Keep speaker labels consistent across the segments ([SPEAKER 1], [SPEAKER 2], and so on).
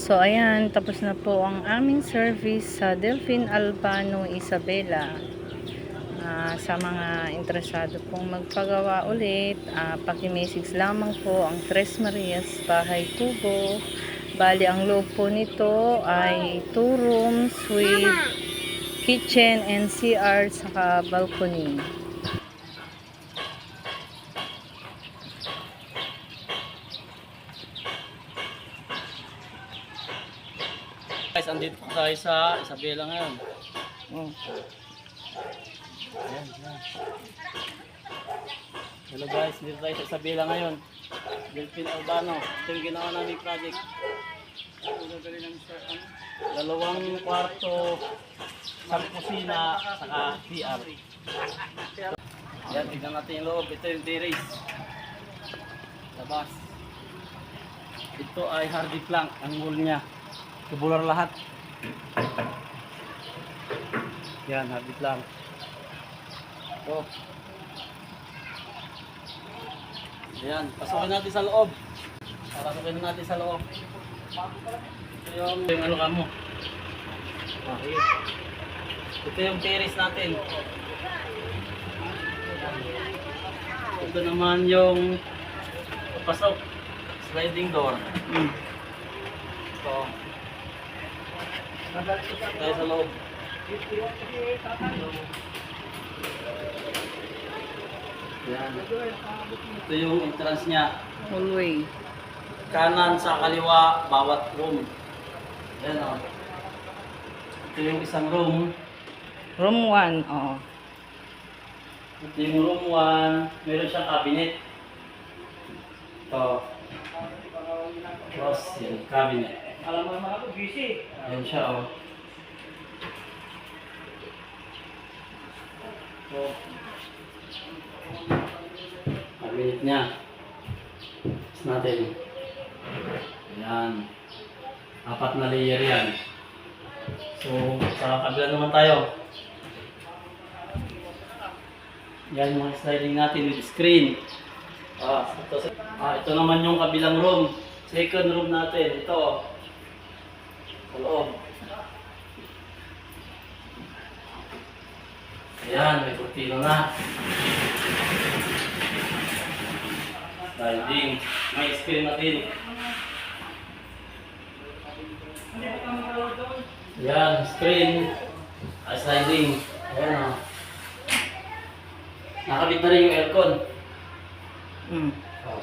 [SPEAKER 1] So ayan, tapos na po ang aming service sa Delphine Albano Isabela. Sa mga interesado pong magpagawa ulit, paki-message lamang po ang Tres Marias Bahay Kubo. Bali, ang loob po nito ay 2 rooms with kitchen and CR saka balcony.
[SPEAKER 2] Guys, andito tayo sa Isabela ngayon.
[SPEAKER 1] Oh.
[SPEAKER 2] Ayan, ayan. Hello guys, dito tayo sa Isabela ngayon. Delphine Albano. Ito yung ginawa namin project. Dalawang kwarto, isang kusina, saka CR. Yan, tignan natin yung loob. Ito yung terrace. Labas. Ito ay hardy plank, ang wall niya. Tubular lahat. Yan, hardy plank. Ito. Ayan, pasukin natin sa loob. Pasukin natin sa loob. Ito yung ano ka mo. Okay. Ito yung terrace natin. Ito naman yung pasok. Sliding door. Ito. Tayo sa loob. Yan. Ito yung entrance niya.
[SPEAKER 1] Hallway.
[SPEAKER 2] Kanan sa kaliwa, bawat room. Yan o. Ito yung isang room.
[SPEAKER 1] Room 1, oo.
[SPEAKER 2] Ito yung room 1. Meron siyang cabinet. Ito. Tapos yan, cabinet. Alam mo naman ako, busy. Ayan siya o. Ito. Cabinet niya. Tapos natin. Ayan. 4 na layer yan. So, sa kabila naman tayo. Yan yung mga sliding natin with screen. Ito naman yung kabilang room. Second room natin. Ito. Sa loob. Ayan, may kurtino na. Sliding. May screen natin. Ayan, screen. Sliding. Ayan o. Nakabit na rin yung aircon.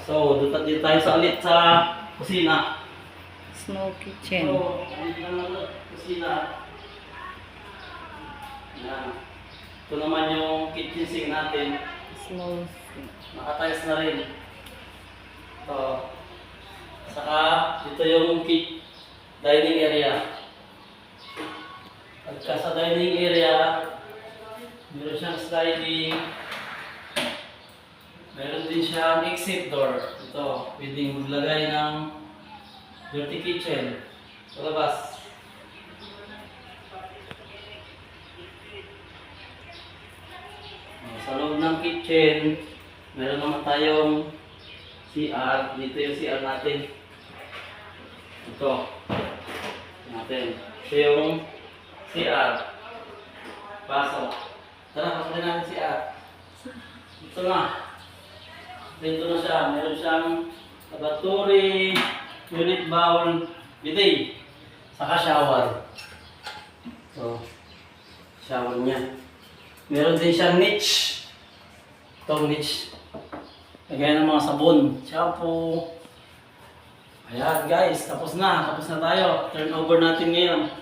[SPEAKER 2] So, dito tayo sa ulit sa kusina.
[SPEAKER 1] Small kitchen.
[SPEAKER 2] So, dito naman sa kusina. Ayan. Ito naman yung kitchen sink natin.
[SPEAKER 1] Small.
[SPEAKER 2] Nakatiles na rin. Ito. Saka, dito yung dining area. Pagka sa dining area, meron siyang sliding. Meron din siyang exit door. Ito, pwedeng maglagay ng dirty kitchen sa labas. Sa loob ng kitchen, meron naman tayong CR. Dito yung CR natin. Ito. Ito yung CR. Pasok. Tara, pasok natin CR. Ito na. Dito na siya. Meron siyang lavatory, unit bowl, bidet, saka shower. So, shower niya. Meron din siyang niche. Itong niche. Lagyan ng mga sabon, shampoo. Ayan guys, tapos na tayo. Turn over natin ngayon.